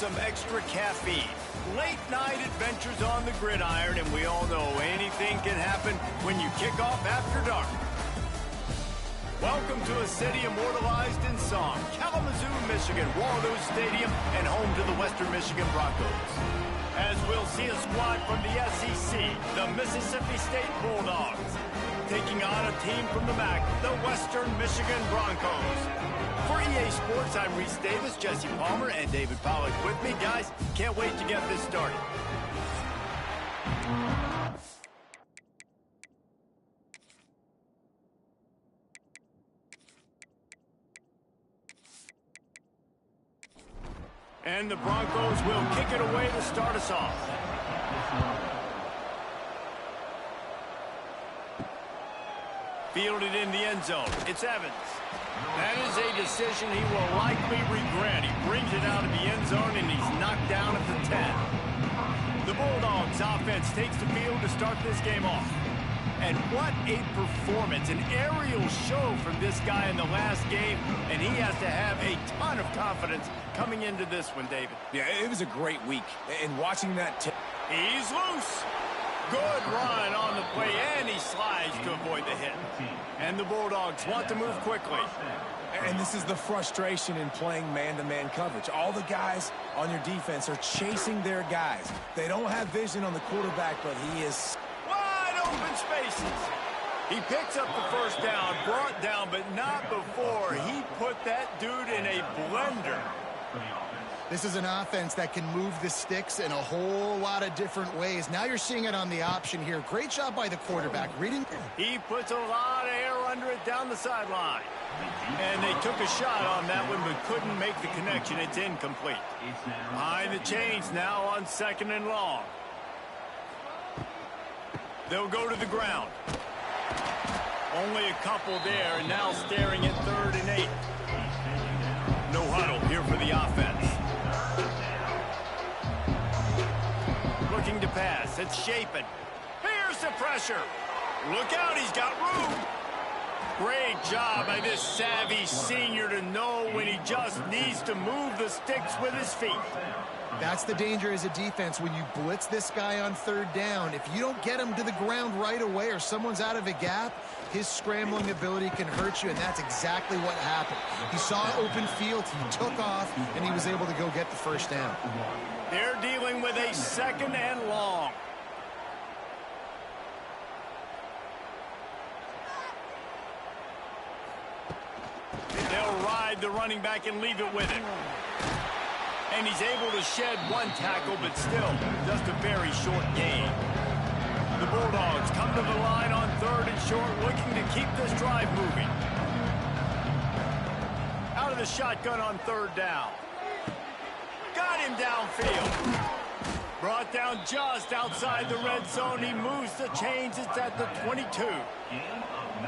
some extra caffeine. Late night adventures on the gridiron, and we all know anything can happen when you kick off after dark. Welcome to a city immortalized in song, Kalamazoo, Michigan, Waldo Stadium, and home to the Western Michigan Broncos. As we'll see a squad from the SEC, the Mississippi State Bulldogs, taking on a team from the MAC, the Western Michigan Broncos. For EA Sports, I'm Reese Davis, Jesse Palmer, and David Pollack with me. Guys, can't wait to get this started. And the Broncos will kick it away to start us off. Fielded in the end zone. It's Evans. That is a decision he will likely regret. He brings it out of the end zone, and he's knocked down at the 10. The Bulldogs offense takes the field to start this game off. And what a performance, an aerial show from this guy in the last game, and he has to have a ton of confidence coming into this one, David. Yeah, it was a great week, and watching that... He's loose. Good run on the play, and he slides to avoid the hit. And the Bulldogs want to move quickly. And this is the frustration in playing man-to-man coverage. All the guys on your defense are chasing their guys. They don't have vision on the quarterback, but he is... wide open spaces. He picks up the first down, brought down, but not before he put that dude in a blender. This is an offense that can move the sticks in a whole lot of different ways. Now you're seeing it on the option here. Great job by the quarterback. Reading. He puts a lot of air under it down the sideline. And they took a shot on that one, but couldn't make the connection. It's incomplete. Behind the chains now on 2nd and long. They'll go to the ground. Only a couple there, and now staring at 3rd and 8. No huddle here for the offense. Looking to pass. It's Shapen. Here's the pressure. Look out, he's got room. Great job by this savvy senior to know when he just needs to move the sticks with his feet. That's the danger as a defense when you blitz this guy on 3rd down. If you don't get him to the ground right away or someone's out of a gap, his scrambling ability can hurt you, and that's exactly what happened. He saw open field, he took off, and he was able to go get the first down. They're dealing with a 2nd and long. They'll ride the running back and leave it with him. And he's able to shed one tackle, but still just a very short gain. The Bulldogs come to the line on 3rd and short, looking to keep this drive moving. Out of the shotgun on 3rd down. Got him downfield. Brought down just outside the red zone. He moves the chains. It's at the 22.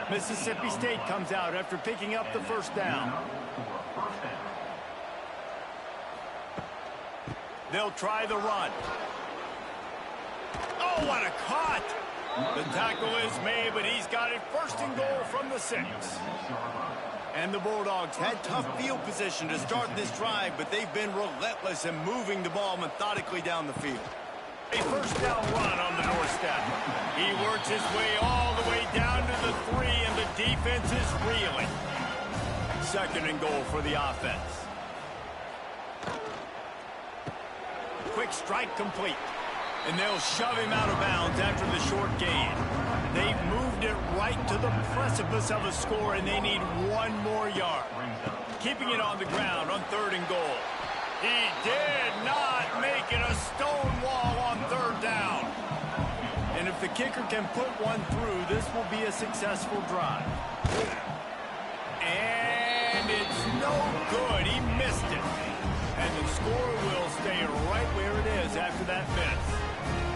Mississippi State comes out after picking up the first down. They'll try the run. Oh, what a cut! The tackle is made, but he's got it 1st and goal from the 6. And the Bulldogs had tough field position to start this drive, but they've been relentless in moving the ball methodically down the field. A 1st down run on the north step. He works his way all the way down to the 3, and the defense is reeling. 2nd and goal for the offense. Quick strike complete. And they'll shove him out of bounds after the short gain. They've moved it right to the precipice of a score, and they need 1 more yard. Keeping it on the ground on 3rd and goal. He did not make it a stone wall on 3rd down. And if the kicker can put one through, this will be a successful drive. And it's no good. He missed it. And the score will stay right where it is after that miss.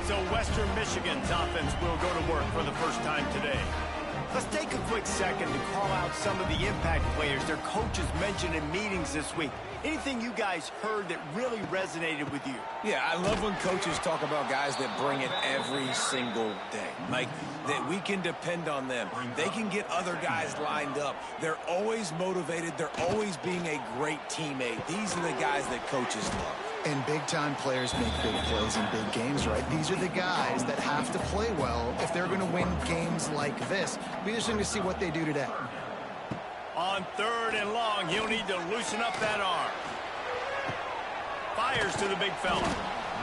So Western Michigan's offense will go to work for the first time today. Let's take a quick second to call out some of the impact players their coaches mentioned in meetings this week. Anything you guys heard that really resonated with you? Yeah, I love when coaches talk about guys that bring it every single day. Like, that we can depend on them. They can get other guys lined up. They're always motivated. They're always being a great teammate. These are the guys that coaches love. And big-time players make big plays in big games, right? These are the guys that have to play well if they're going to win games like this. Be interesting to see what they do today. On 3rd and long, he'll need to loosen up that arm. Fires to the big fella.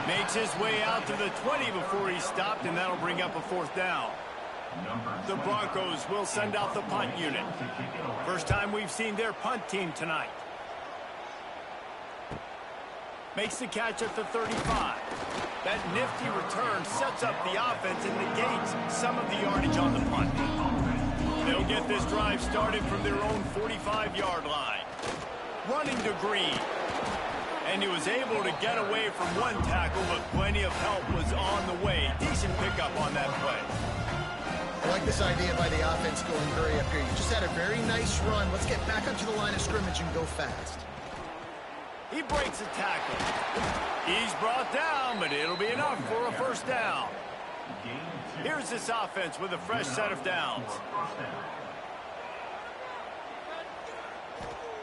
Makes his way out to the 20 before he stopped, and that'll bring up a 4th down. The Broncos will send out the punt unit. First time we've seen their punt team tonight. Makes the catch at the 35. That nifty return sets up the offense and negates some of the yardage on the punt. They'll get this drive started from their own 45-yard line. Running to Green. And he was able to get away from one tackle, but plenty of help was on the way. Decent pickup on that play. I like this idea by the offense going hurry up here. You just had a very nice run. Let's get back up to the line of scrimmage and go fast. He breaks a tackle. He's brought down, but it'll be enough for a 1st down. Here's this offense with a fresh set of downs.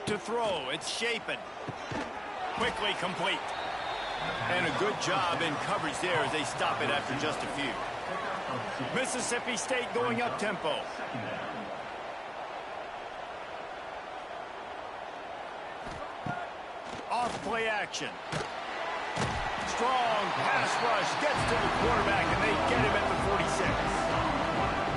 To throw, it's Shapen. Quickly complete. And a good job in coverage there as they stop it after just a few. Mississippi State going up tempo. Off play action. Strong pass rush gets to the quarterback, and they get him at the 46.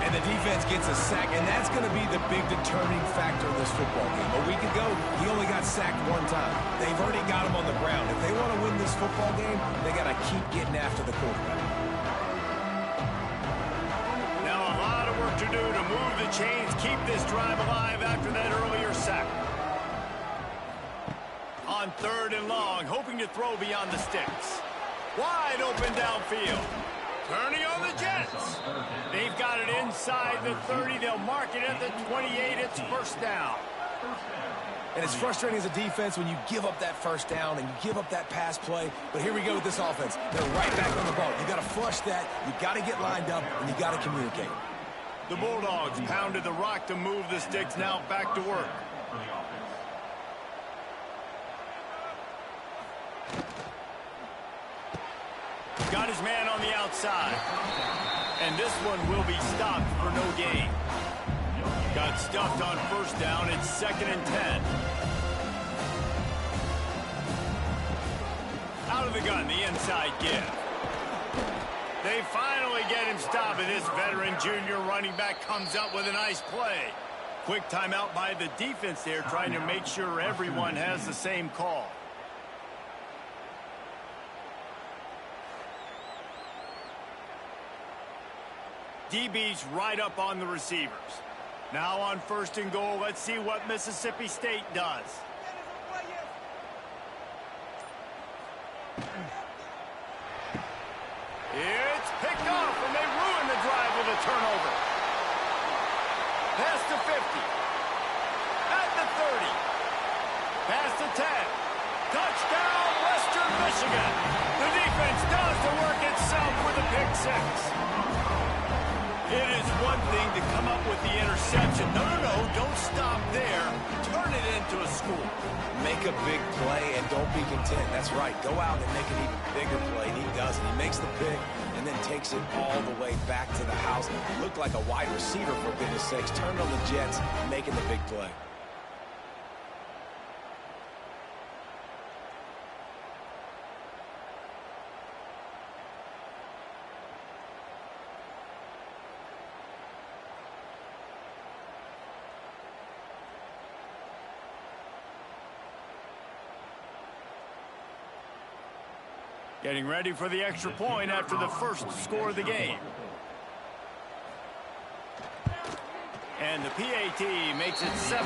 And the defense gets a sack, and that's going to be the big determining factor of this football game. A week ago, he only got sacked 1 time. They've already got him on the ground. If they want to win this football game, they got to keep getting after the quarterback. Now a lot of work to do to move the chains, keep this drive alive after that earlier sack. On 3rd and long, hoping to throw beyond the sticks. Wide open downfield. Turning on the Jets. They've got it inside the 30. They'll mark it at the 28. It's 1st down. And it's frustrating as a defense when you give up that 1st down and you give up that pass play. But here we go with this offense. They're right back on the ball. You got to flush that. You got to get lined up, and you got to communicate. The Bulldogs pounded the rock to move the sticks. Now back to work. Got his man on the outside. And this one will be stopped for no gain. Got stuffed on 1st down. It's 2nd and 10. Out of the gun, the inside give. They finally get him stopped, and this veteran junior running back comes up with a nice play. Quick timeout by the defense there, trying to make sure everyone has the same call. DB's right up on the receivers. Now on 1st and goal, let's see what Mississippi State does. It's picked off, and they ruin the drive with a turnover. Pass to 50. At the 30. Pass to 10. Touchdown, Western Michigan. The defense does the work itself with a pick 6. It is one thing to come up with the interception. No, don't stop there. Turn it into a score. Make a big play and don't be content. That's right. Go out and make an even bigger play. And he does it. He makes the pick and then takes it all the way back to the house. Looked like a wide receiver, for goodness sakes. Turned on the Jets, making the big play. Getting ready for the extra point after the first score of the game. And the PAT makes it 7-0.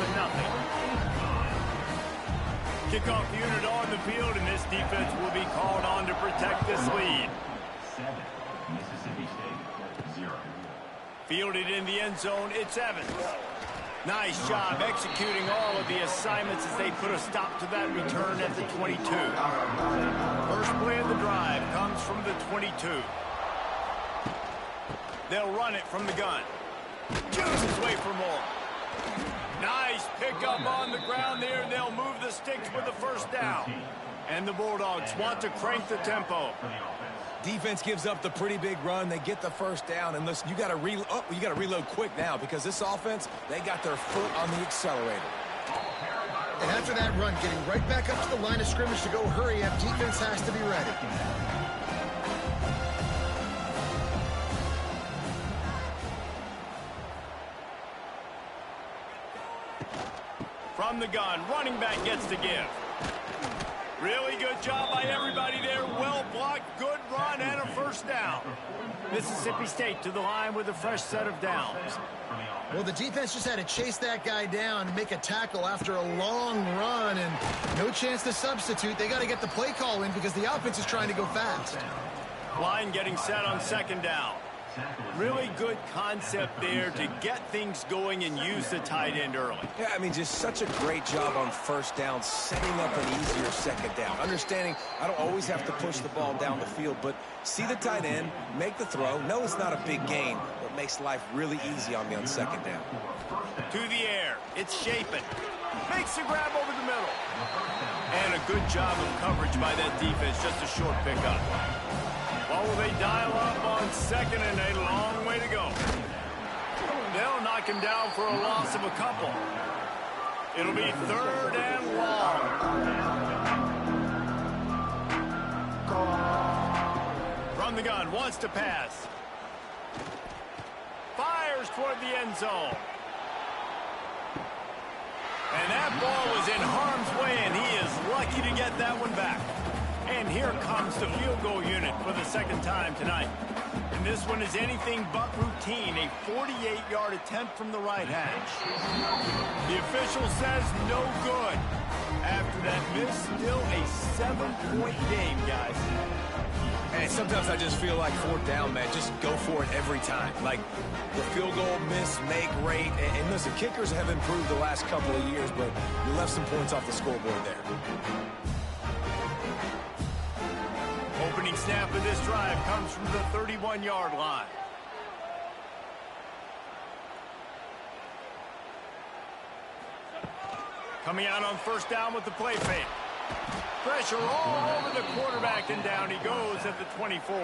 Kickoff unit on the field, and this defense will be called on to protect this lead. 7, Mississippi State, 0. Fielded in the end zone, it's Evans. Nice job executing all of the assignments as they put a stop to that return at the 22. First play of the drive comes from the 22. They'll run it from the gun. Chooses way for more. Nice pickup on the ground there. They'll move the sticks with the 1st down. And the Bulldogs want to crank the tempo. Defense gives up the pretty big run. They get the first down. And listen, you got to reload quick now because this offense, they got their foot on the accelerator. And after that run, getting right back up to the line of scrimmage to go hurry up, defense has to be ready. From the gun, running back gets to give. Really good job by everybody there. Well blocked, good run, and a first down. Mississippi State to the line with a fresh set of downs. Well, the defense just had to chase that guy down and make a tackle after a long run, and no chance to substitute. They got to get the play call in because the offense is trying to go fast. Line getting set on second down. Really good concept there to get things going and use the tight end early. Yeah, I mean, just such a great job on first down, setting up an easier second down. Understanding I don't always have to push the ball down the field, but see the tight end, make the throw. No, it's not a big gain, but makes life really easy on me on second down. To the air, it's Shapin. Makes the grab over the middle. And a good job of coverage by that defense, just a short pickup. Well, will they dial up on second and a long way to go? They'll knock him down for a loss of a couple. It'll be third and long. From the gun, wants to pass. Fires toward the end zone. And that ball was in harm's way, and he is lucky to get that one back. And here comes the field goal unit for the second time tonight. And this one is anything but routine, a 48-yard attempt from the right hash. The official says no good. After that miss, still a 7-point game, guys. And sometimes I just feel like fourth down, man, just go for it every time. Like the field goal miss, make rate. And listen, kickers have improved the last couple of years, but you left some points off the scoreboard there. Opening snap of this drive comes from the 31-yard line. Coming out on first down with the play fake. Pressure all over the quarterback, and down he goes at the 24.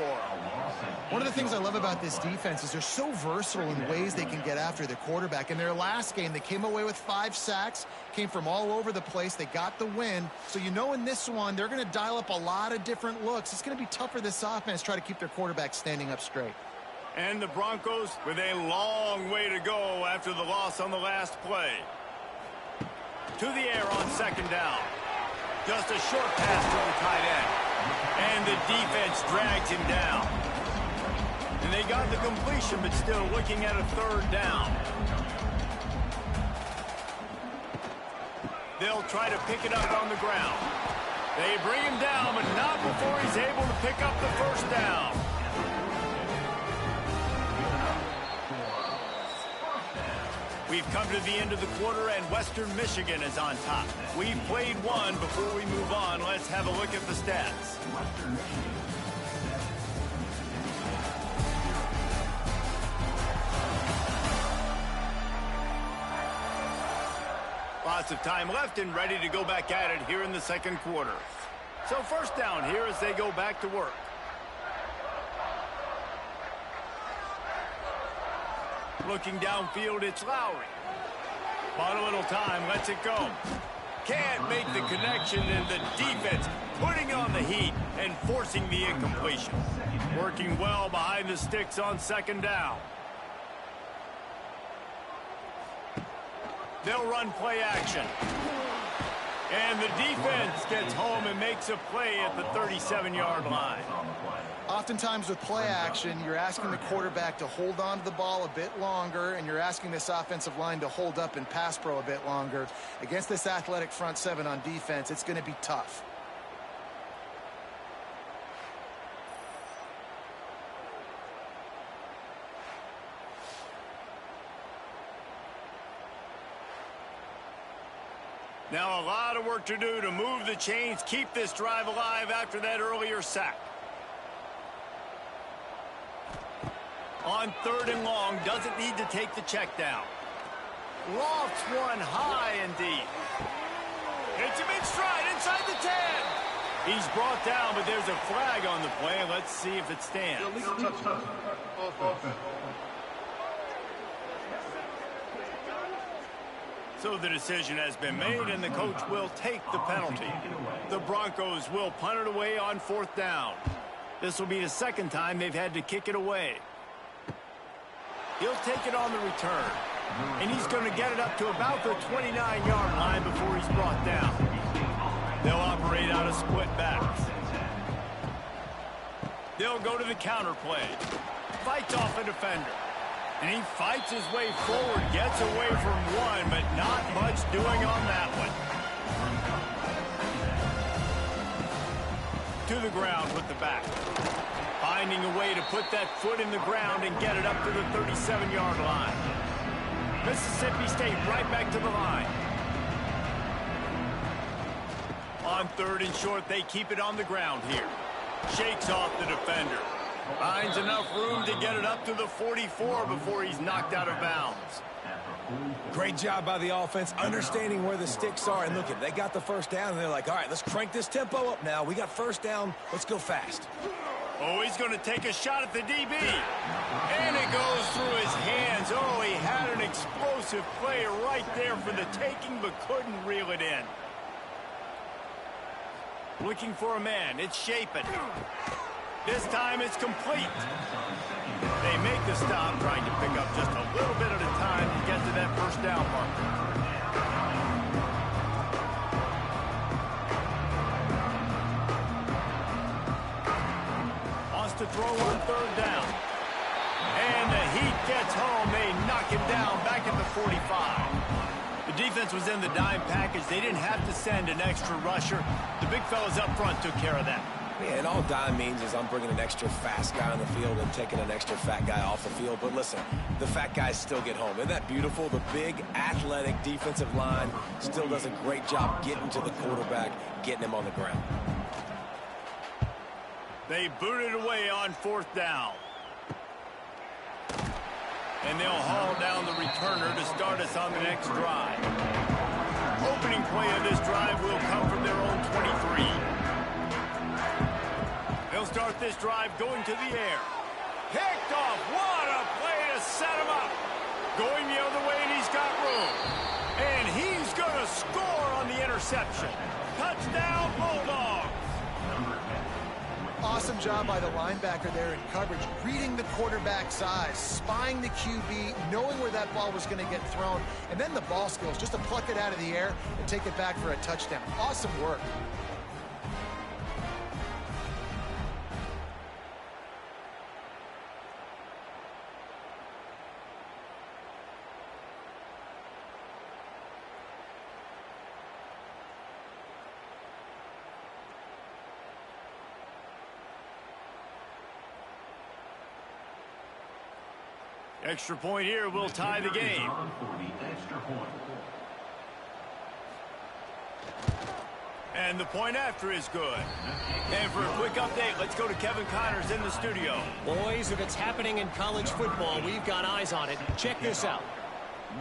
One of the things I love about this defense is they're so versatile in ways they can get after the quarterback. In their last game, they came away with 5 sacks, came from all over the place. They got the win. So you know in this one, they're going to dial up a lot of different looks. It's going to be tough for this offense to try to keep their quarterback standing up straight. And the Broncos with a long way to go after the loss on the last play. To the air on second down. Just a short pass to the tight end. And the defense drags him down. And they got the completion, but still looking at a third down. They'll try to pick it up on the ground. They bring him down, but not before he's able to pick up the first down. We've come to the end of the quarter, and Western Michigan is on top. We've played one. Before we move on, let's have a look at the stats. Lots of time left and ready to go back at it here in the second quarter. So first down here as they go back to work. Looking downfield, it's Lowry. Bought a little time, lets it go. Can't make the connection, and the defense putting on the heat and forcing the incompletion. Working well behind the sticks on second down. They'll run play action. And the defense gets home and makes a play at the 37-yard line. Oftentimes with play action, you're asking the quarterback to hold on to the ball a bit longer, and you're asking this offensive line to hold up and pass pro a bit longer. Against this athletic front seven on defense, it's going to be tough. Now a lot of work to do to move the chains, keep this drive alive after that earlier sack. On third and long, doesn't need to take the check down. Lofts one high and deep. Hits him in stride inside the 10. He's brought down, but there's a flag on the play. Let's see if it stands. So the decision has been made, and the coach will take the penalty. The Broncos will punt it away on 4th down. This will be the second time they've had to kick it away. He'll take it on the return, and he's going to get it up to about the 29-yard line before he's brought down. They'll operate out of split backs. They'll go to the counter play. Fights off a defender. And he fights his way forward, gets away from one, but not much doing on that one. To the ground with the back. Finding a way to put that foot in the ground and get it up to the 37-yard line. Mississippi State right back to the line. On 3rd and short, they keep it on the ground here. Shakes off the defender. Finds enough room to get it up to the 44 before he's knocked out of bounds. Great job by the offense, understanding where the sticks are. And look, they got the first down, and they're like, all right, let's crank this tempo up now. We got first down. Let's go fast. Oh, he's going to take a shot at the DB. And it goes through his hands. Oh, he had an explosive play right there for the taking, but couldn't reel it in. Looking for a man. It's Shapen. This time it's complete. They make the stop, trying to pick up just a little bit at a time to get to that first down marker. Wants to throw on 3rd down. And the heat gets home. They knock him down back at the 45. The defense was in the dime package. They didn't have to send an extra rusher. The big fellas up front took care of that. Yeah, and all dime means is I'm bringing an extra fast guy on the field and taking an extra fat guy off the field. But listen, the fat guys still get home. Isn't that beautiful? The big, athletic defensive line still does a great job getting to the quarterback, getting him on the ground. They boot it away on 4th down. And they'll haul down the returner to start us on the next drive. Opening play of this drive will come from their own 23. They'll start this drive going to the air. Picked off. What a play to set him up. Going the other way, and he's got room. And he's going to score on the interception. Touchdown, Bulldogs. Awesome job by the linebacker there in coverage, reading the quarterback's eyes, spying the QB, knowing where that ball was going to get thrown, and then the ball skills, just to pluck it out of the air and take it back for a touchdown. Awesome work. Extra point here will tie the game. And the point after is good. And for a quick update, let's go to Kevin Connors in the studio. Boys, if it's happening in college football, we've got eyes on it. Check this out.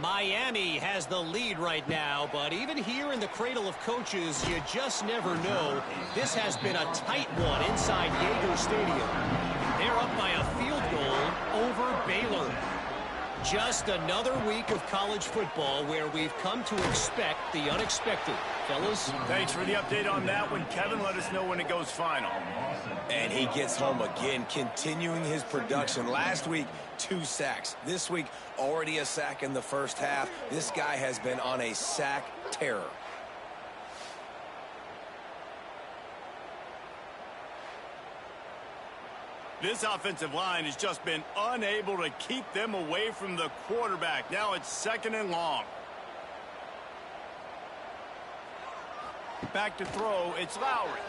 Miami has the lead right now, but even here in the cradle of coaches, you just never know. This has been a tight one inside Yager Stadium. They're up by a field goal over Baylor. Just another week of college football where we've come to expect the unexpected. Fellas? Thanks for the update on that one, Kevin. Let us know when it goes final. And he gets home again, continuing his production. Last week, 2 sacks. This week, already a sack in the first half. This guy has been on a sack terror. This offensive line has just been unable to keep them away from the quarterback. Now it's 2nd and long. Back to throw, it's Lowry.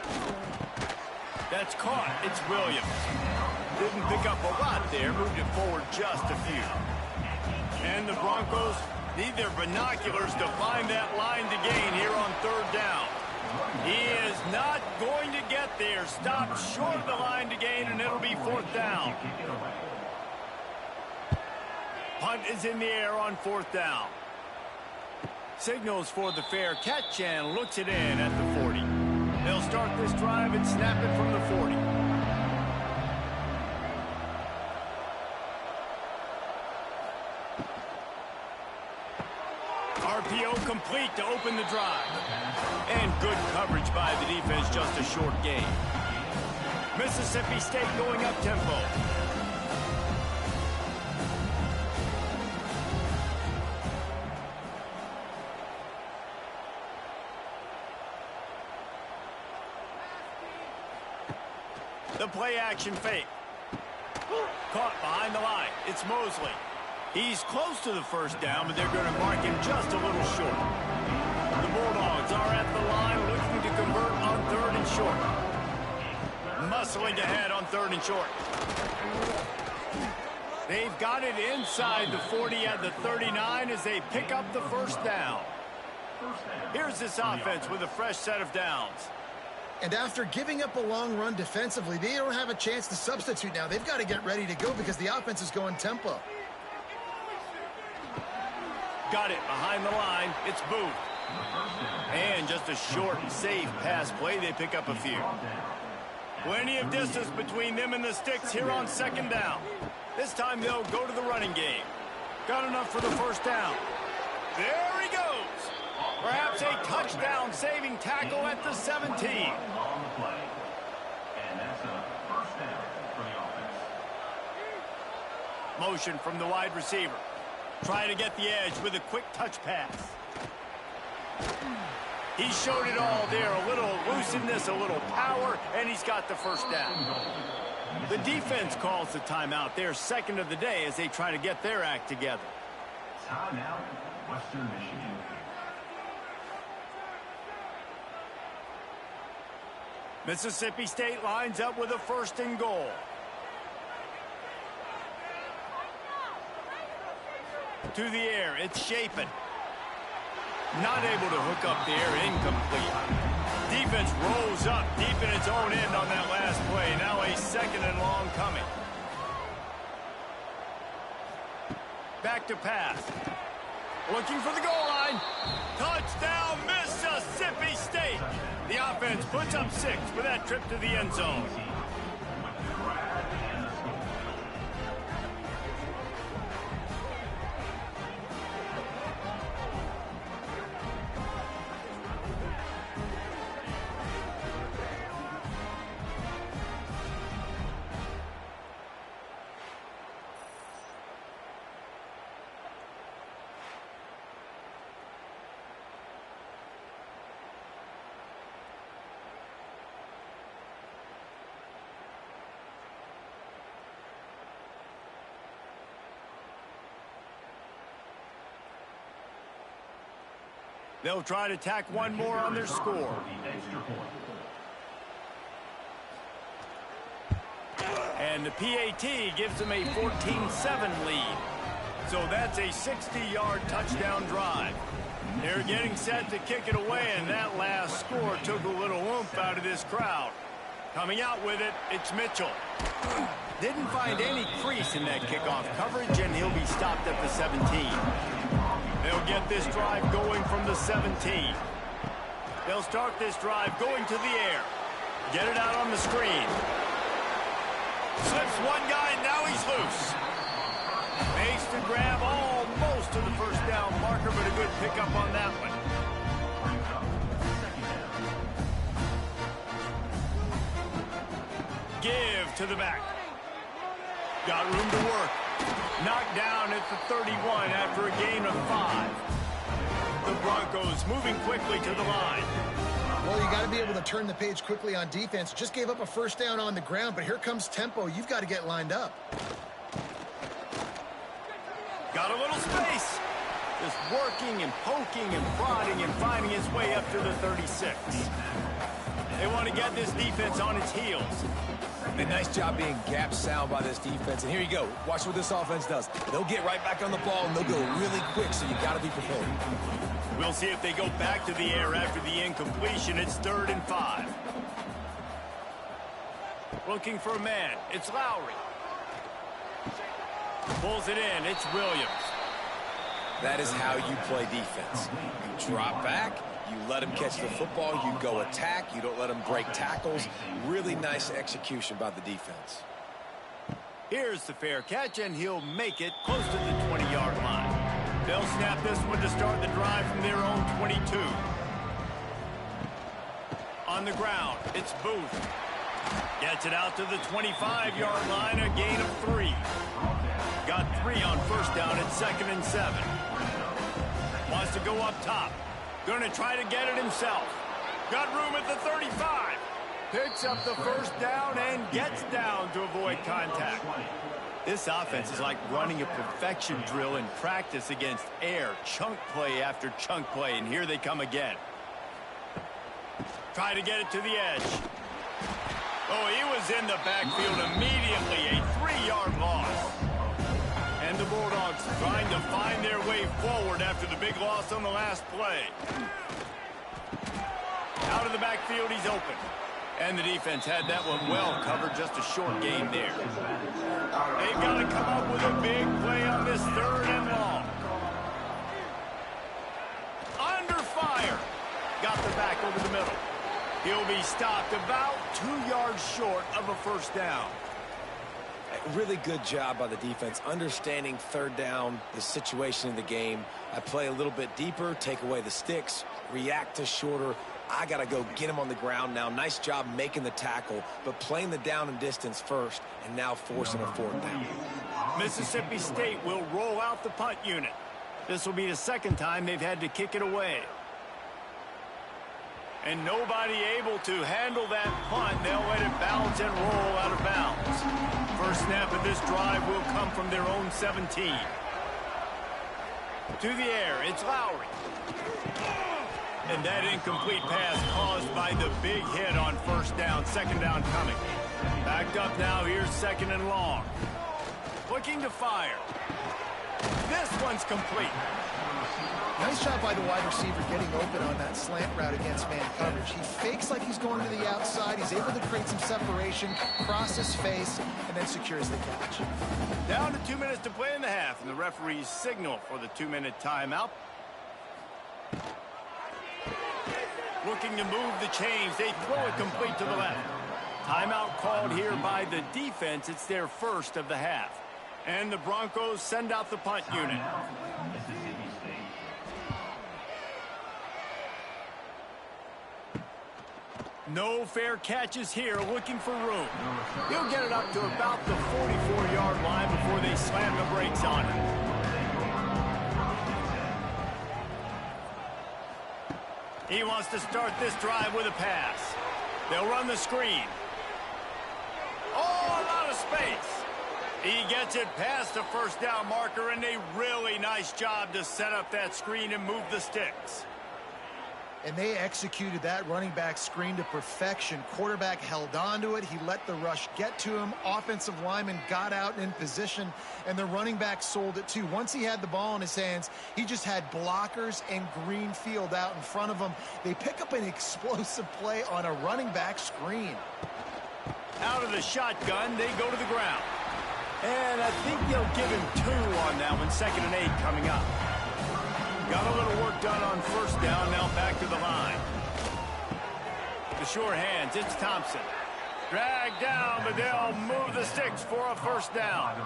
That's caught, it's Williams. Didn't pick up a lot there, moved it forward just a few. And the Broncos need their binoculars to find that line to gain here on 3rd down. He is not going to get there. Stopped short of the line to gain, and it'll be 4th down. Punt is in the air on 4th down. Signals for the fair catch and looks it in at the 40. They'll start this drive and snap it from the 40. RPO complete to open the drive. And good coverage by the defense, just a short gain. Mississippi State going up tempo. The play action fake. Caught behind the line. It's Mosley. He's close to the first down, but they're going to mark him just a little short. The Bulldogs are at the line looking to convert on 3rd and short. Muscling ahead on 3rd and short. They've got it inside the 40 at the 39 as they pick up the first down. Here's this offense with a fresh set of downs. And after giving up a long run defensively, they don't have a chance to substitute now. They've got to get ready to go because the offense is going tempo. Got it behind the line. It's Booth. And just a short, safe pass play. They pick up a few. Plenty of distance between them and the sticks here on 2nd down. This time they'll go to the running game. Got enough for the first down. There he goes. Perhaps a touchdown-saving tackle at the 17. Motion from the wide receiver. Trying to get the edge with a quick touch pass. He showed it all there. A little elusiveness, a little power, and he's got the first down. The defense calls the timeout. They're 2nd of the day as they try to get their act together. Timeout, Western Michigan. Mississippi State lines up with a 1st and goal. To the air, it's Chapin. Not able to hook up the air, incomplete. Defense rolls up deep in its own end on that last play. Now a 2nd and long coming. Back to pass. Looking for the goal line. Touchdown, Mississippi State. The offense puts up 6 with that trip to the end zone. They'll try to tack one more on their score. And the PAT gives them a 14-7 lead. So that's a 60-yard touchdown drive. They're getting set to kick it away, and that last score took a little oomph out of this crowd. Coming out with it, it's Mitchell. Didn't find any crease in that kickoff coverage, and he'll be stopped at the 17. They'll get this drive going from the 17. They'll start this drive going to the air. Get it out on the screen. Slips one guy, now he's loose. Makes the grab almost to the first down marker, but a good pickup on that one. Give to the back. Got room to work. Knocked down at the 31 after a gain of 5. The Broncos moving quickly to the line. Well, you got to be able to turn the page quickly on defense. Just gave up a first down on the ground, but here comes tempo. You've got to get lined up. Got a little space. Just working and poking and prodding and finding his way up to the 36. They want to get this defense on its heels. A nice job being gap sound by this defense. And here you go. Watch what this offense does. They'll get right back on the ball, and they'll go really quick, so you got to be prepared. We'll see if they go back to the air after the incompletion. It's 3rd and 5. Looking for a man. It's Lowry. Pulls it in. It's Williams. That is how you play defense. You drop back, You let him catch the football, you go attack, you don't let him break tackles. Really nice execution by the defense. Here's the fair catch, and he'll make it close to the 20-yard line. They'll snap this one to start the drive from their own 22. On the ground, it's Booth. Gets it out to the 25-yard line, a gain of 3. Got 3 on first down at 2nd and 7. Wants to go up top. Going to try to get it himself. Got room at the 35. Picks up the first down and gets down to avoid contact. This offense is like running a perfection drill in practice against air. Chunk play after chunk play, and here they come again. Try to get it to the edge. Oh, he was in the backfield immediately. A 3-yard loss. And the Bulldogs trying to find their way forward after the big loss on the last play. Out of the backfield, he's open. And the defense had that one well covered, just a short gain there. They've got to come up with a big play on this 3rd and long. Under fire. Got the back over the middle. He'll be stopped about 2 yards short of a first down. Really good job by the defense, understanding 3rd down, the situation in the game. I play a little bit deeper, take away the sticks, react to shorter. I got to go get him on the ground now. Nice job making the tackle, but playing the down and distance first, and now forcing a 4th down. Mississippi State will roll out the punt unit. This will be the 2nd time they've had to kick it away. And nobody able to handle that punt. They'll let it bounce and roll out of bounds. First snap of this drive will come from their own 17. To the air, it's Lowry. And that incomplete pass caused by the big hit on first down. 2nd down coming. Backed up now, here's 2nd and long. Looking to fire. This one's complete. Nice job by the wide receiver getting open on that slant route against man coverage. He fakes like he's going to the outside. He's able to create some separation, cross his face, and then secures the catch. Down to 2 minutes to play in the half, and the referees signal for the 2-minute timeout. Looking to move the chains. They throw it complete to the left. Timeout called here by the defense. It's their first of the half. And the Broncos send out the punt unit. No fair catches here, looking for room. He'll get it up to about the 44-yard line before they slam the brakes on him. He wants to start this drive with a pass. They'll run the screen. Oh, a lot of space. He gets it past the first down marker, and a really nice job to set up that screen and move the sticks. And they executed that running back screen to perfection. Quarterback held on to it. He let the rush get to him. Offensive lineman got out and in position, and the running back sold it too. Once he had the ball in his hands, he just had blockers and green field out in front of him. They pick up an explosive play on a running back screen. Out of the shotgun, they go to the ground. And I think they'll give him 2 on that one. 2nd and 8 coming up. Got a little work done on first down, now back to the line. The sure hands, it's Thompson. Dragged down, but they'll move the sticks for a first down.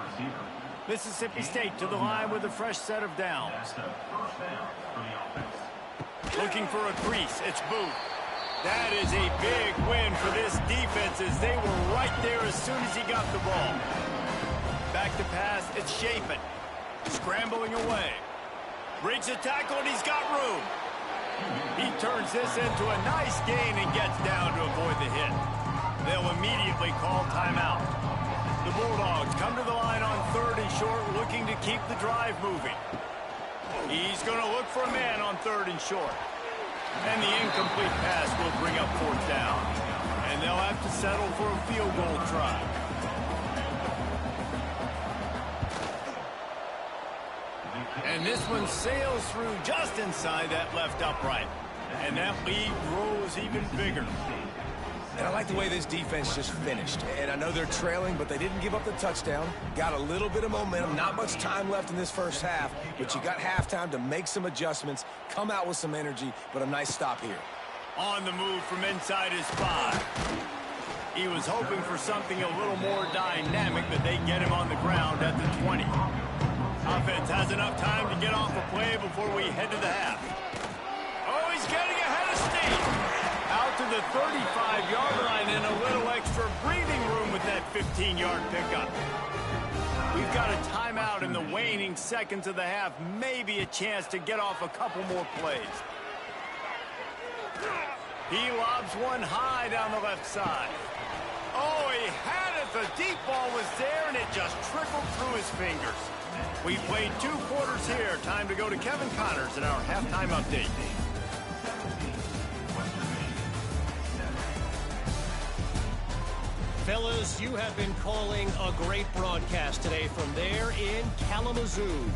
Mississippi State to the line with a fresh set of downs. Looking for a crease, it's Booth. That is a big win for this defense as they were right there as soon as he got the ball. Back to pass, it's Chapin. Scrambling away. Breaks the tackle, and he's got room. He turns this into a nice gain and gets down to avoid the hit. They'll immediately call timeout. The Bulldogs come to the line on 3rd and short, looking to keep the drive moving. He's going to look for a man on 3rd and short. And the incomplete pass will bring up 4th down. And they'll have to settle for a field goal try. And this one sails through just inside that left upright. And that lead grows even bigger. And I like the way this defense just finished. And I know they're trailing, but they didn't give up the touchdown. Got a little bit of momentum. Not much time left in this first half, but you got halftime to make some adjustments, come out with some energy, but a nice stop here. On the move from inside his 5. He was hoping for something a little more dynamic, but they get him on the ground at the 20. Offense has enough time to get off a play before we head to the half. Oh, he's getting ahead of steam. Out to the 35-yard line and a little extra breathing room with that 15-yard pickup. We've got a timeout in the waning seconds of the half. Maybe a chance to get off a couple more plays. He lobs one high down the left side. Oh, he had it. The deep ball was there, and it just trickled through his fingers. We played 2 quarters here. Time to go to Kevin Connors in our halftime update. Fellas, you have been calling a great broadcast today from there in Kalamazoo.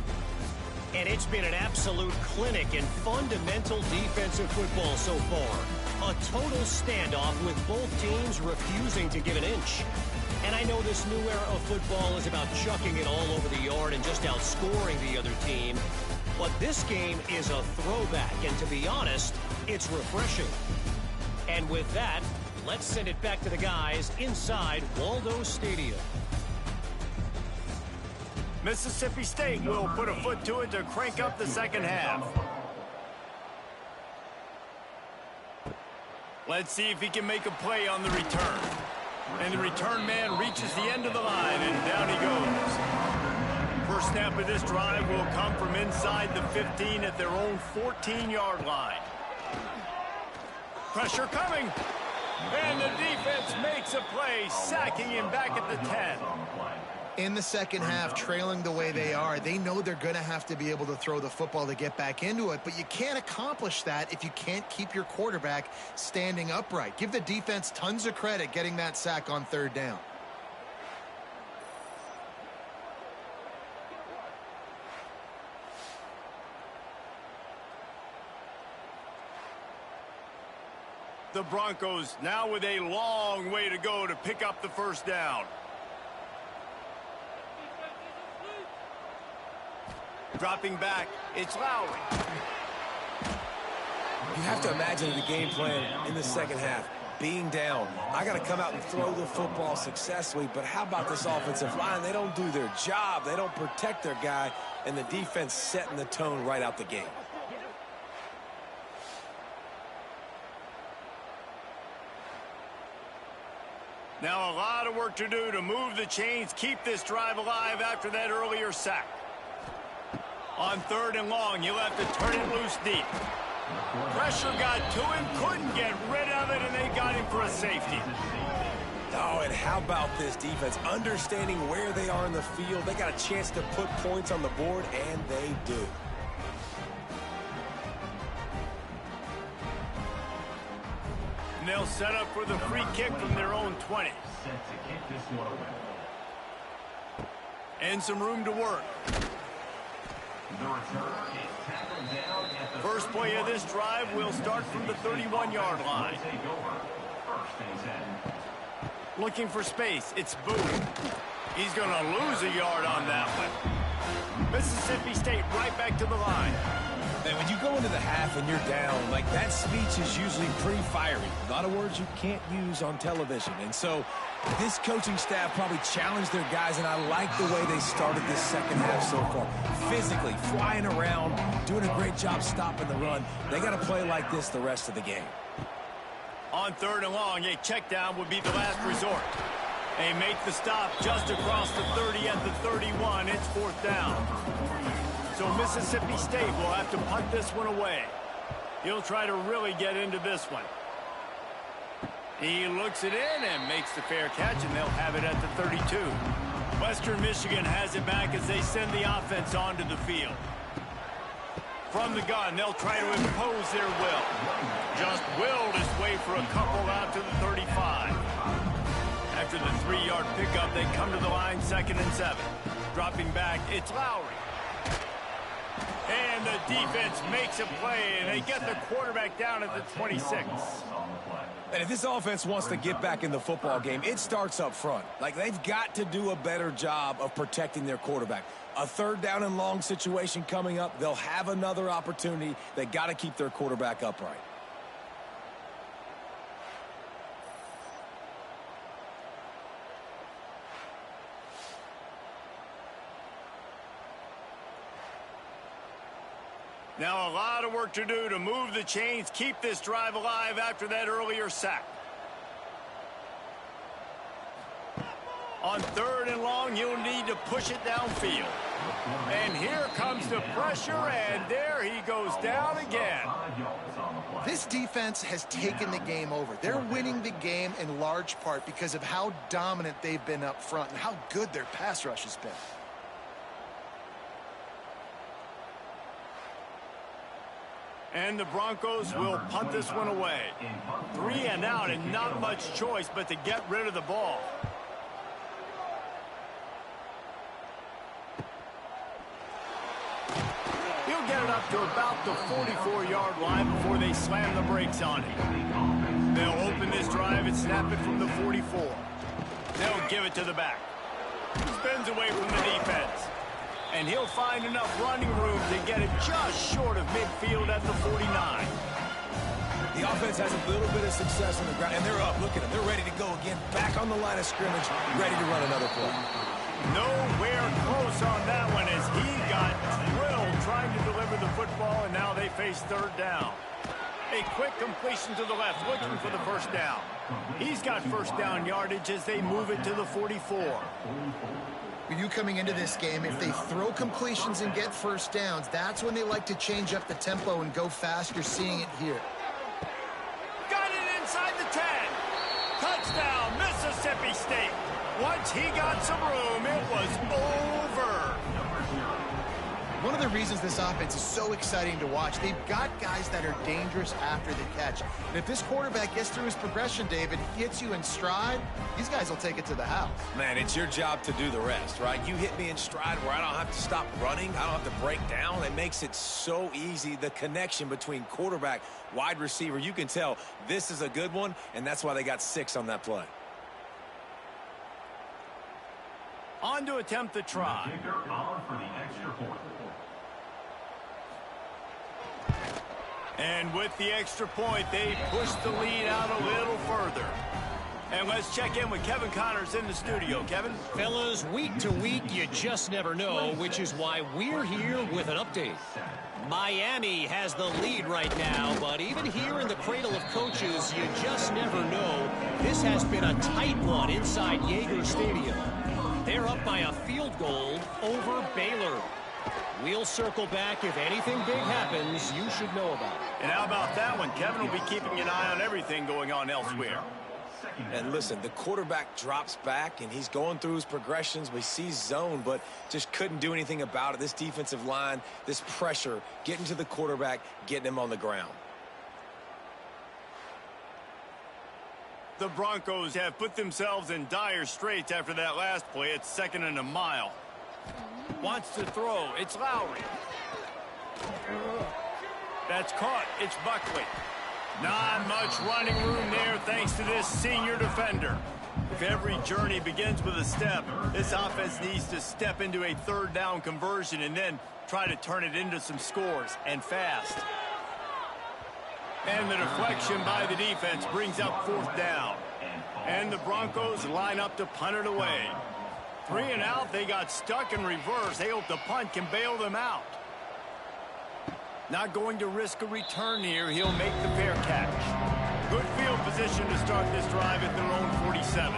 And it's been an absolute clinic in fundamental defensive football so far. A total standoff with both teams refusing to give an inch. And I know this new era of football is about chucking it all over the yard and just outscoring the other team. But this game is a throwback, and to be honest, it's refreshing. And with that, let's send it back to the guys inside Waldo Stadium. Mississippi State will put a foot to it to crank up the second half. Let's see if he can make a play on the return. And the return man reaches the end of the line, and down he goes. First snap of this drive will come from inside the 15 at their own 14-yard line. Pressure coming. And the defense makes a play, sacking him back at the 10. In the second half, trailing the way they are, they know they're going to have to be able to throw the football to get back into it, but you can't accomplish that if you can't keep your quarterback standing upright. Give the defense tons of credit getting that sack on 3rd down. The Broncos now with a long way to go to pick up the first down. Dropping back, it's Lowry. You have to imagine the game plan in the second half. Being down, I got to come out and throw the football successfully, but how about this offensive line? They don't do their job. They don't protect their guy, and the defense setting the tone right out the gate. Now a lot of work to do to move the chains, keep this drive alive after that earlier sack. On 3rd and long, you'll have to turn it loose deep. Pressure got to him, couldn't get rid of it, and they got him for a safety. Oh, and how about this defense? Understanding where they are in the field, they got a chance to put points on the board, and they do. And they'll set up for the free kick from their own 20. And some room to work. First play of this drive will start from the 31-yard line. Looking for space, it's Boone. He's going to lose a yard on that one. Mississippi State right back to the line. And when you go into the half and you're down, like that speech is usually pretty fiery. A lot of words you can't use on television. And so this coaching staff probably challenged their guys, and I like the way they started this second half so far. Physically, flying around, doing a great job stopping the run. They got to play like this the rest of the game. On 3rd and long, a check down would be the last resort. They make the stop just across the 30 at the 31. It's 4th down. So Mississippi State will have to punt this one away. He'll try to really get into this one. He looks it in and makes the fair catch, and they'll have it at the 32. Western Michigan has it back as they send the offense onto the field. From the gun, they'll try to impose their will. Just willed his way for a couple out to the 35. After the 3-yard pickup, they come to the line 2nd and 7. Dropping back, it's Lowry. And the defense makes a play, and they get the quarterback down at the 26. And if this offense wants to get back in the football game, it starts up front. Like, they've got to do a better job of protecting their quarterback. A third down and long situation coming up, they'll have another opportunity. They got to keep their quarterback upright. Now a lot of work to do to move the chains, keep this drive alive after that earlier sack. On third and long, you'll need to push it downfield. And here comes the pressure, and there he goes down again. This defense has taken the game over. They're winning the game in large part because of how dominant they've been up front and how good their pass rush has been. And the Broncos will punt this one away. 3 and out, and not much choice but to get rid of the ball. He'll get it up to about the 44-yard line before they slam the brakes on it. They'll open this drive and snap it from the 44. They'll give it to the back. Spins away from the defense. And he'll find enough running room to get it just short of midfield at the 49. The offense has a little bit of success on the ground, and they're up. Look at them. They're ready to go again. Back on the line of scrimmage, ready to run another play. Nowhere close on that one as he got drilled trying to deliver the football, and now they face third down. A quick completion to the left, looking for the first down. He's got first down yardage as they move it to the 44. With you coming into this game, if they throw completions and get first downs, that's when they like to change up the tempo and go fast. You're seeing it here. Got it inside the 10. Touchdown, Mississippi State. Once he got some room, it was over. One of the reasons this offense is so exciting to watch, they've got guys that are dangerous after the catch. And if this quarterback gets through his progression, David, hits you in stride, these guys will take it to the house. Man, it's your job to do the rest, right? You hit me in stride where I don't have to stop running. I don't have to break down. It makes it so easy. The connection between quarterback, wide receiver, you can tell this is a good one, and that's why they got 6 on that play. On to attempt the try. And with the extra point, they push the lead out a little further. And let's check in with Kevin Connors in the studio. Kevin? Fellas, week to week, you just never know, which is why we're here with an update. Miami has the lead right now, but even here in the cradle of coaches, you just never know. This has been a tight one inside Yager Stadium. They're up by a field goal over Baylor. We'll circle back. If anything big happens, you should know about it. And how about that one? Kevin will be keeping an eye on everything going on elsewhere. And listen, the quarterback drops back, and he's going through his progressions. We see zone, but just couldn't do anything about it. This defensive line, this pressure, getting to the quarterback, getting him on the ground. The Broncos have put themselves in dire straits after that last play. It's 2nd and a mile. Wants to throw. It's Lowry. That's caught. It's Buckley. Not much running room there thanks to this senior defender. If every journey begins with a step, this offense needs to step into a third down conversion and then try to turn it into some scores, and fast. And the deflection by the defense brings up 4th down. And the Broncos line up to punt it away. 3 and out, they got stuck in reverse. They hope the punt can bail them out. Not going to risk a return here. He'll make the fair catch. Good field position to start this drive at their own 47.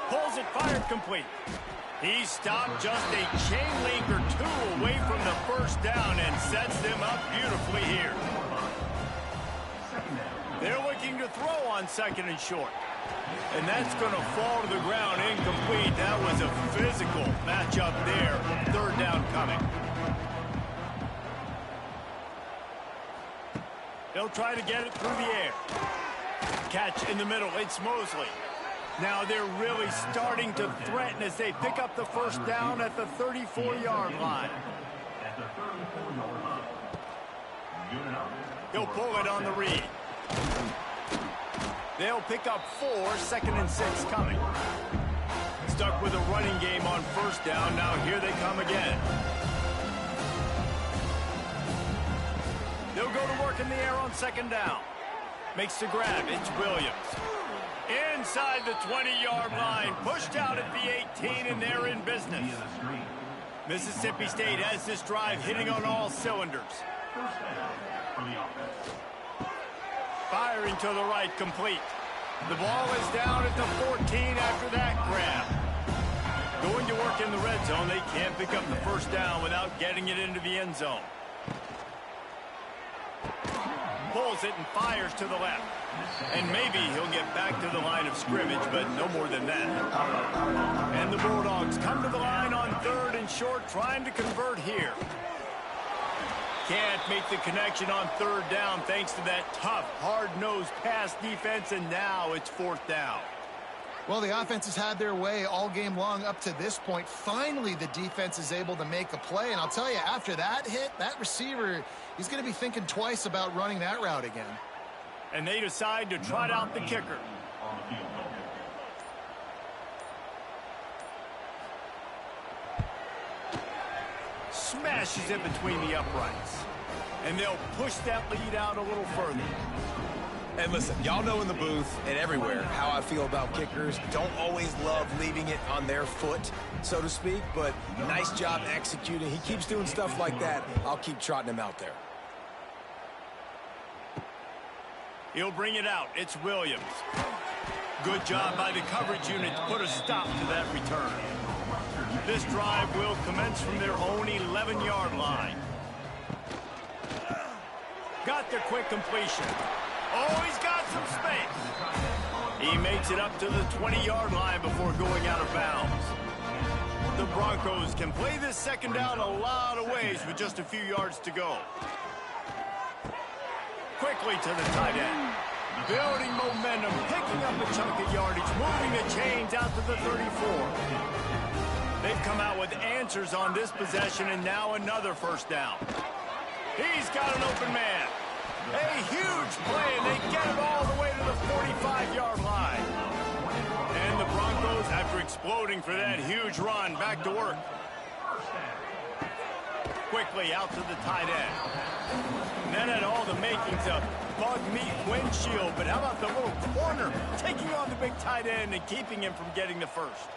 Pulls it, fired, complete. He stopped just a chain link or 2 away from the first down and sets them up beautifully here. They're looking to throw on 2nd and short. And that's going to fall to the ground incomplete. That was a physical matchup there. 3rd down coming. They'll try to get it through the air. Catch in the middle. It's Mosley. Now they're really starting to threaten as they pick up the first down at the 34-yard line. At the 34-yard line. Good enough. He'll pull it on the read. They'll pick up 4, 2nd and 6 coming. Stuck with a running game on first down. Now here they come again. They'll go to work in the air on 2nd down. Makes the grab. It's Williams. Inside the 20-yard line. Pushed out at the 18, and they're in business. Mississippi State has this drive hitting on all cylinders. Firing to the right, complete. The ball is down at the 14 after that grab. Going to work in the red zone. They can't pick up the first down without getting it into the end zone. Pulls it and fires to the left. And maybe he'll get back to the line of scrimmage, but no more than that. And the Bulldogs come to the line on 3rd and short, trying to convert here. Can't make the connection on 3rd down thanks to that tough, hard-nosed pass defense, and now it's 4th down. Well, the offense has had their way all game long up to this point. Finally, the defense is able to make a play, and I'll tell you, after that hit, that receiver, he's going to be thinking twice about running that route again. And they decide to trot out the kicker. Smashes it between the uprights. And they'll push that lead out a little further. And listen, y'all know in the booth and everywhere how I feel about kickers. Don't always love leaving it on their foot, so to speak, but nice job executing. He keeps doing stuff like that. I'll keep trotting him out there. He'll bring it out. It's Williams. Good job by the coverage unit to put a stop to that return. This drive will commence from their own 11-yard line. Got the quick completion. Oh, he's got some space. He makes it up to the 20-yard line before going out of bounds. The Broncos can play this 2nd down a lot of ways with just a few yards to go. Quickly to the tight end. Building momentum, picking up a chunk of yardage, moving the chains out to the 34. They've come out with answers on this possession, and now another 1st down. He's got an open man. A huge play, and they get it all the way to the 45-yard line. And the Broncos, after exploding for that huge run, back to work. Quickly out to the tight end. And that had all the makings of bug meat windshield, but how about the little corner taking on the big tight end and keeping him from getting the first?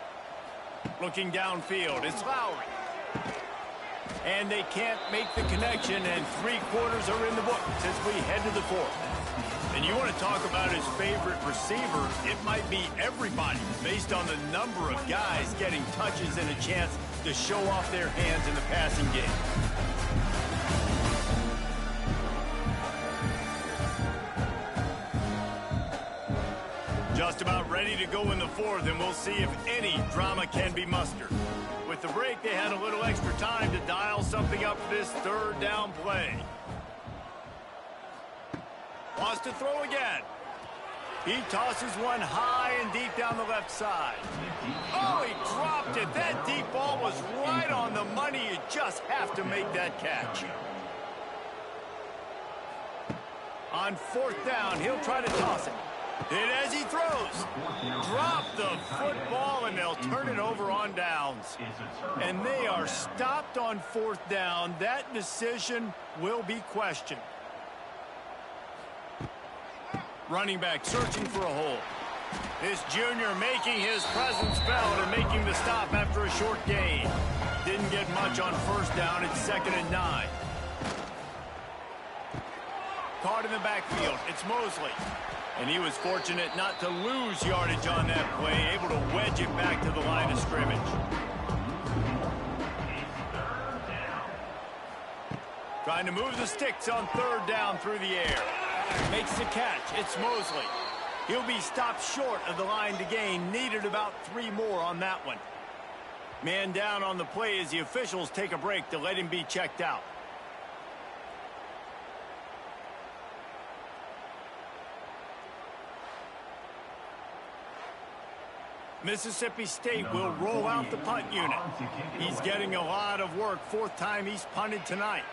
Looking downfield, it's Lowry. And they can't make the connection, and 3 quarters are in the books as we head to the 4th. And you want to talk about his favorite receiver, it might be everybody based on the number of guys getting touches and a chance to show off their hands in the passing game. Just about ready to go in the 4th, and we'll see if any drama can be mustered. With the break, they had a little extra time to dial something up for this 3rd down play. Wants to throw again. He tosses one high and deep down the left side. Oh, he dropped it. That deep ball was right on the money. You just have to make that catch. On 4th down, he'll try to toss it. And as he throws, drop the football, and they'll turn it over on downs. And they are stopped on 4th down. That decision will be questioned. Running back searching for a hole. This junior making his presence felt and making the stop after a short gain. Didn't get much on 1st down. It's 2nd and 9. Caught in the backfield. It's Mosley. And he was fortunate not to lose yardage on that play, able to wedge it back to the line of scrimmage. Trying to move the sticks on 3rd down through the air. Makes the catch. It's Mosley. He'll be stopped short of the line to gain. Needed about 3 more on that one. Man down on the play as the officials take a break to let him be checked out. Mississippi State will roll out the punt unit. He's getting a lot of work. 4th time he's punted tonight.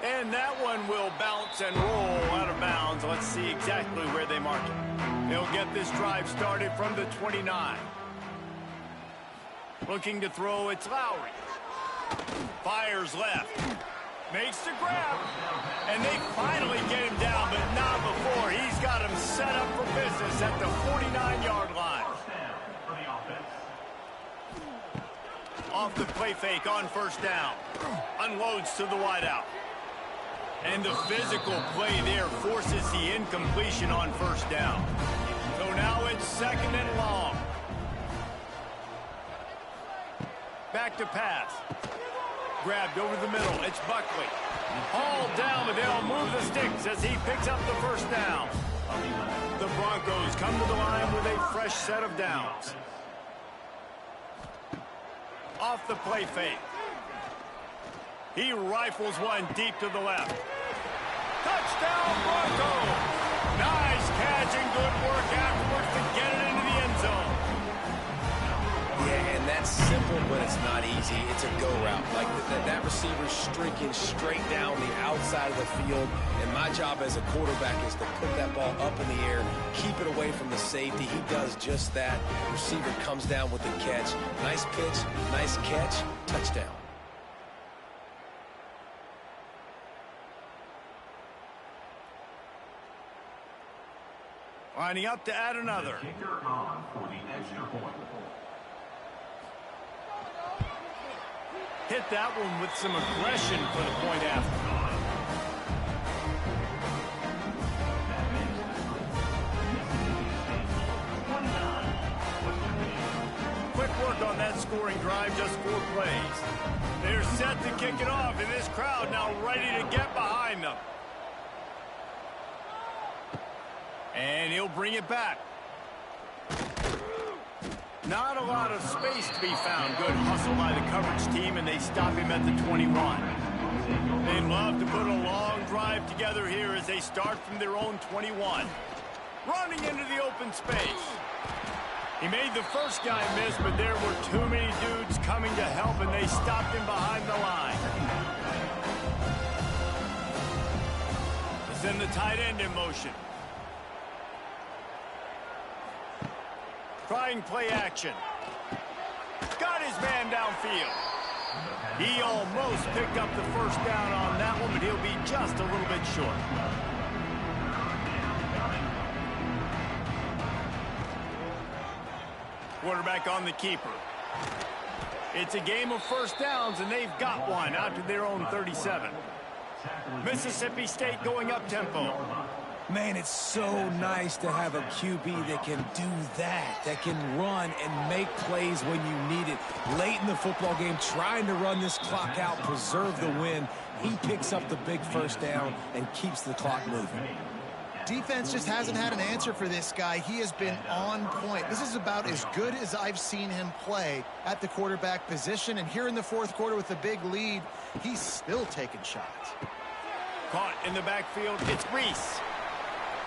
And that one will bounce and roll out of bounds. Let's see exactly where they mark it. They'll get this drive started from the 29. Looking to throw, it's Lowry. Fires left. Makes the grab. And they finally get him down, but not before. He's got him set up for business at the 49-yard line. Off the play fake on first down. Unloads to the wideout. And the physical play there forces the incompletion on first down. So now it's second and long. Back to pass. Grabbed over the middle. It's Buckley. Hauled down, but they'll move the sticks as he picks up the first down. The Broncos come to the line with a fresh set of downs. Off the play fake. He rifles one deep to the left. Touchdown, Broncos! Nice catch and good work afterwards to get it into the end zone. Yeah, and that's simple, but it's not easy. It's a go route. Like that receiver's streaking straight down the outside of the field, and my job as a quarterback is to put that ball up in the air, keep it away from the safety. He does just that. Receiver comes down with the catch. Nice pitch, nice catch, touchdown. Lining up to add another. Kicker on for the extra point. Hit that one with some aggression for the point after. Quick work on that scoring drive, just 4 plays. They're set to kick it off, and this crowd now ready to get behind them. And he'll bring it back. Not a lot of space to be found. Good hustle by the coverage team, and they stop him at the 21. They'd love to put a long drive together here as they start from their own 21. Running into the open space. He made the first guy miss, but there were too many dudes coming to help, and they stopped him behind the line. Send the tight end in motion. Trying play action. Got his man downfield. He almost picked up the first down on that one, but he'll be just a little bit short. Quarterback on the keeper. It's a game of first downs, and they've got one out to their own 37. Mississippi State going up tempo. Man, it's so nice to have a QB that can do that can run and make plays when you need it. Late in the football game, trying to run this clock out, preserve the win. He picks up the big first down and keeps the clock moving. Defense just hasn't had an answer for this guy. He has been on point. This is about as good as I've seen him play at the quarterback position. And here in the fourth quarter with a big lead, he's still taking shots. Caught in the backfield, it's Reese.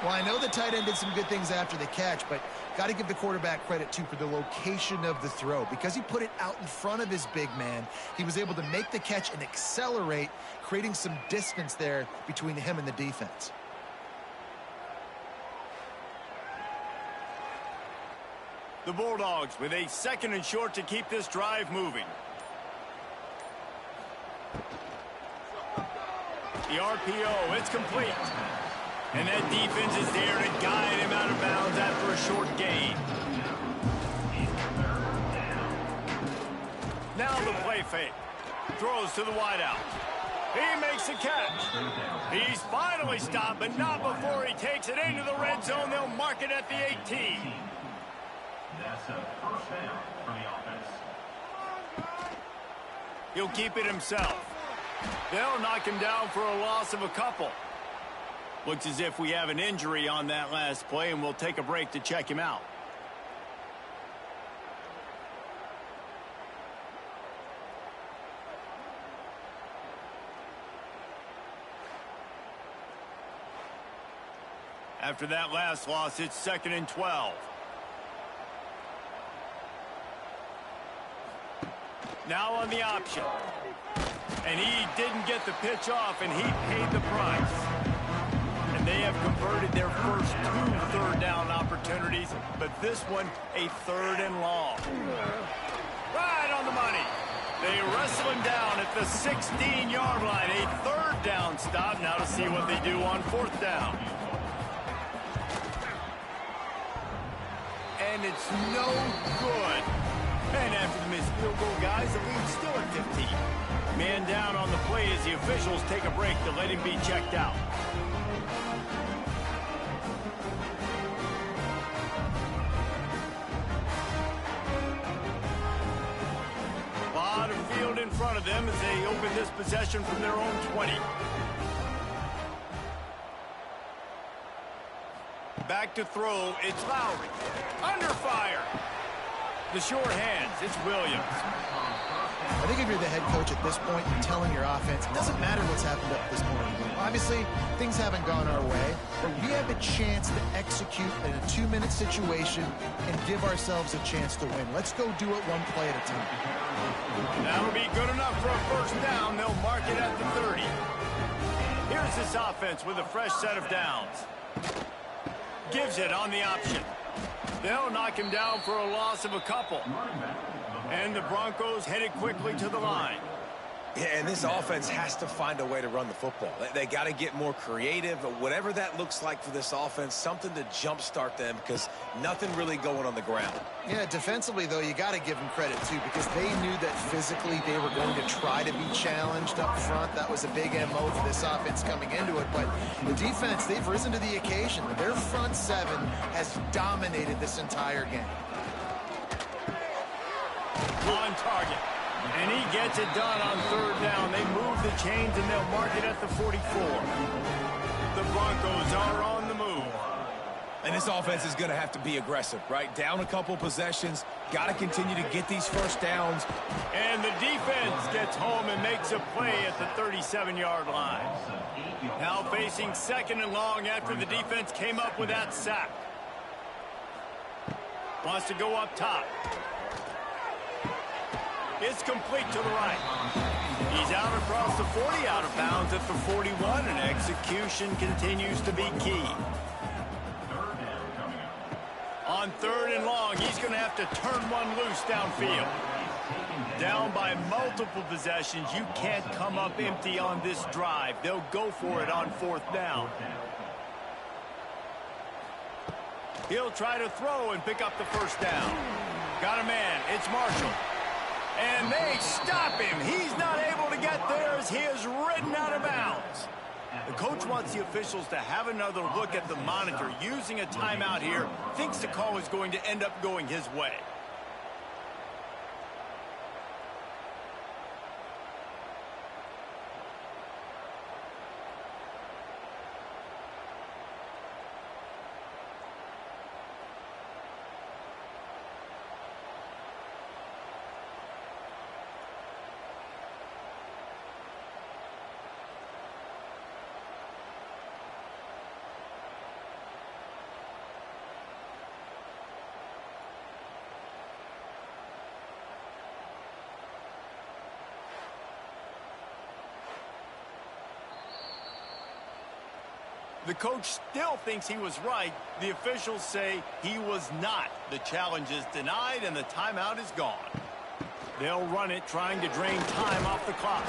Well, I know the tight end did some good things after the catch, but got to give the quarterback credit, too, for the location of the throw. Because he put it out in front of his big man, he was able to make the catch and accelerate, creating some distance there between him and the defense. The Bulldogs with a second and short to keep this drive moving. The RPO, it's complete. And that defense is there to guide him out of bounds after a short gain. Now the play fake. Throws to the wideout. He makes a catch. He's finally stopped, but not before he takes it into the red zone. They'll mark it at the 18. That's a first down for the offense. He'll keep it himself. They'll knock him down for a loss of a couple. Looks as if we have an injury on that last play, and we'll take a break to check him out. After that last loss, it's 2nd and 12. Now on the option. And he didn't get the pitch off, and he paid the price. And they have converted their first 2 third-down opportunities, but this one a 3rd and long. Right on the money. They wrestle him down at the 16-yard line. A 3rd down stop. Now to see what they do on 4th down. And it's no good. And after the missed field goal, guys, the lead's still at 15. Man down on the play as the officials take a break to let him be checked out. A lot of field in front of them as they open this possession from their own 20. Back to throw, it's Lowry. Under fire. The short hands, it's Williams. I think if you're the head coach at this point, you're telling your offense, it doesn't matter what's happened up this point. Obviously, things haven't gone our way, but we have a chance to execute in a 2-minute situation and give ourselves a chance to win. Let's go do it one play at a time. That'll be good enough for a 1st down. They'll mark it at the 30. Here's this offense with a fresh set of downs. Gives it on the option. They'll knock him down for a loss of a couple. And the Broncos headed quickly to the line. Yeah, and this offense has to find a way to run the football. They got to get more creative, whatever that looks like for this offense, something to jumpstart them because nothing really going on the ground. Yeah, defensively, though, you got to give them credit, too, because they knew that physically they were going to try to be challenged up front. That was a big MO for this offense coming into it. But the defense, they've risen to the occasion. Their front 7 has dominated this entire game. On target. And he gets it done on 3rd down. They move the chains, and they'll mark it at the 44. The Broncos are on the move. And this offense is going to have to be aggressive, right? Down a couple possessions, got to continue to get these 1st downs. And the defense gets home and makes a play at the 37-yard line. Now facing 2nd and long after the defense came up with that sack. Wants to go up top. It's complete to the right. He's out across the 40, out of bounds at the 41, and execution continues to be key. On 3rd and long, he's going to have to turn one loose downfield. Down by multiple possessions, you can't come up empty on this drive. They'll go for it on 4th down. He'll try to throw and pick up the 1st down. Got a man, it's Marshall. And they stop him. He's not able to get there as he is ridden out of bounds. The coach wants the officials to have another look at the monitor. Using a timeout here, thinks the call is going to end up going his way. The coach still thinks he was right. The officials say he was not. The challenge is denied, and the timeout is gone. They'll run it, trying to drain time off the clock.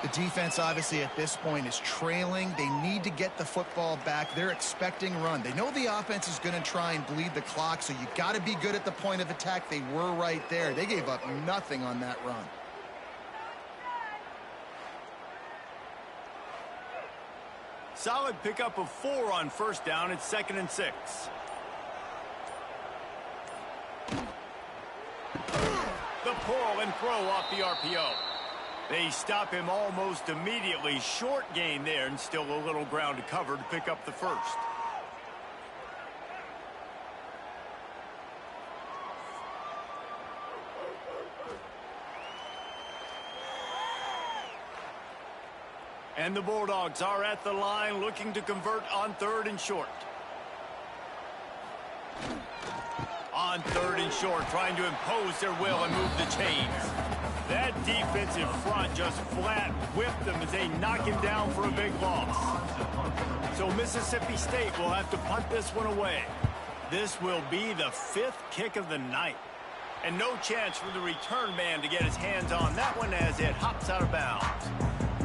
The defense, obviously, at this point is trailing. They need to get the football back. They're expecting run. They know the offense is going to try and bleed the clock, so you got to be good at the point of attack. They were right there. They gave up nothing on that run. Solid pickup of 4 on 1st down. It's 2nd and 6. The pull and throw off the RPO. They stop him almost immediately. Short gain there, and still a little ground to cover to pick up the 1st. And the Bulldogs are at the line looking to convert on 3rd and short. On 3rd and short, trying to impose their will and move the chains. That defensive front just flat whipped them as they knock him down for a big loss. So Mississippi State will have to punt this one away. This will be the 5th kick of the night. And no chance for the return man to get his hands on that one as it hops out of bounds.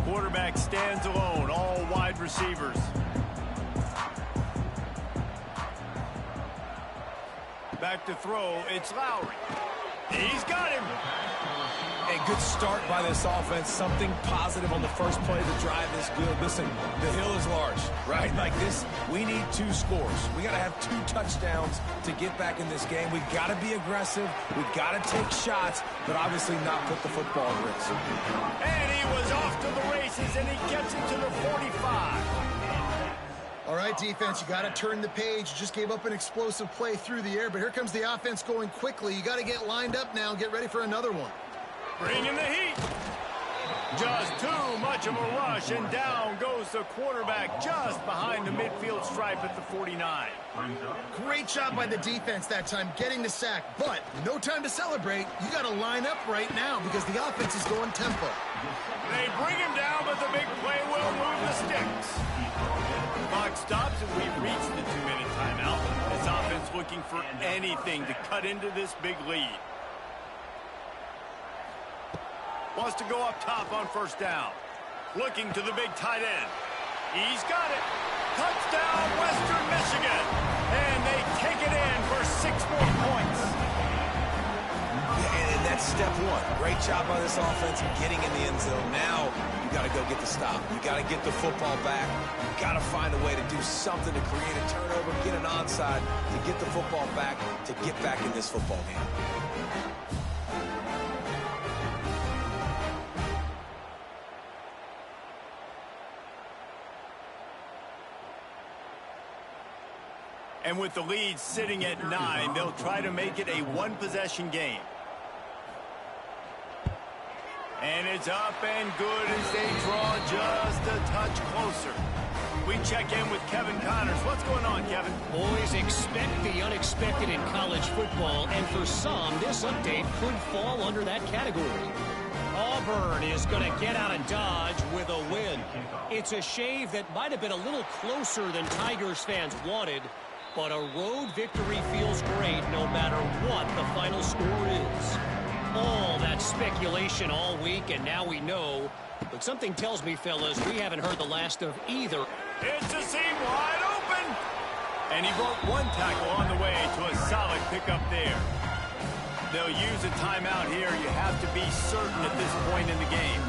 Quarterback stands alone, all wide receivers. Back to throw, it's Lowry. He's got him. A good start by this offense. Something positive on the first play. The drive is good. Listen, the hill is large, right? Like this, we need 2 scores. We got to have 2 touchdowns to get back in this game. We got to be aggressive. We got to take shots, but obviously not put the football at risk. And he was off to the races, and he gets it to the 45. All right, defense, you got to turn the page. You just gave up an explosive play through the air, but here comes the offense going quickly. You got to get lined up now and get ready for another one. Bringing the heat. Just too much of a rush, and down goes the quarterback just behind the midfield stripe at the 49. Great job by the defense that time, getting the sack, but no time to celebrate. You got to line up right now because the offense is going tempo. They bring him down, but the big play will move the sticks. Clock stops, and we reach the 2-minute timeout. This offense looking for anything to cut into this big lead. Wants to go up top on first down. Looking to the big tight end. He's got it. Touchdown, Western Michigan. And they take it in for 6 more points. Yeah, and that's step 1. Great job by this offense getting in the end zone. Now you got to go get the stop. You got to get the football back. You got to find a way to do something to create a turnover, get an onside, to get the football back, to get back in this football game. And with the lead sitting at 9, they'll try to make it a 1-possession game. And it's up and good as they draw just a touch closer. We check in with Kevin Connors. What's going on, Kevin? Boys, expect the unexpected in college football, and for some, this update could fall under that category. Auburn is going to get out of Dodge with a win. It's a shave that might have been a little closer than Tigers fans wanted, but a road victory feels great no matter what the final score is. All that speculation all week, and now we know. But something tells me, fellas, we haven't heard the last of either. It's a seam wide open. And he broke 1 tackle on the way to a solid pickup there. They'll use a timeout here. You have to be certain at this point in the game.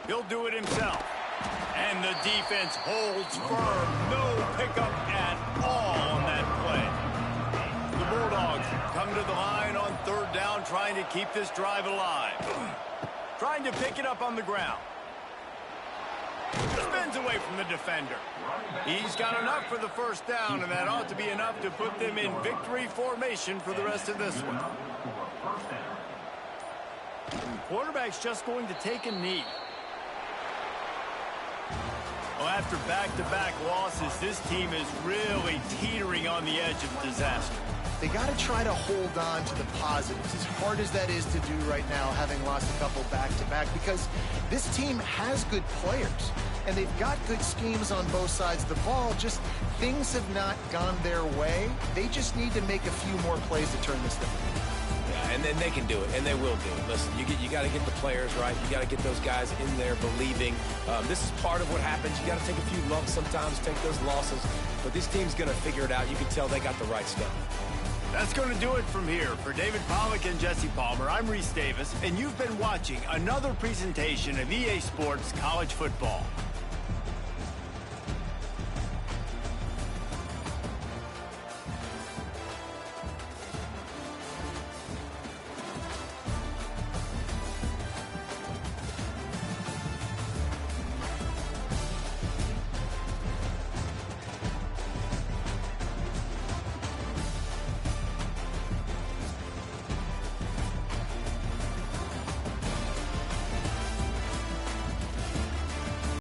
He'll do it himself. And the defense holds firm. No pickup at all on that play. The Bulldogs come to the line on 3rd down, trying to keep this drive alive. Trying to pick it up on the ground. Spins away from the defender. He's got enough for the first down, and that ought to be enough to put them in victory formation for the rest of this one. And the quarterback's just going to take a knee. Well, after back-to-back losses, this team is really teetering on the edge of disaster. They got to try to hold on to the positives, as hard as that is to do right now, having lost a couple back-to-back, because this team has good players, and they've got good schemes on both sides of the ball. Just things have not gone their way. They just need to make a few more plays to turn this thing. Yeah, and then they can do it, and they will do it. Listen, you got to get the players right. You got to get those guys in there believing. This is part of what happens. You got to take a few lumps sometimes, take those losses, but this team's going to figure it out. You can tell they got the right stuff. That's going to do it from here. For David Pollack and Jesse Palmer, I'm Reese Davis, and you've been watching another presentation of EA Sports College Football.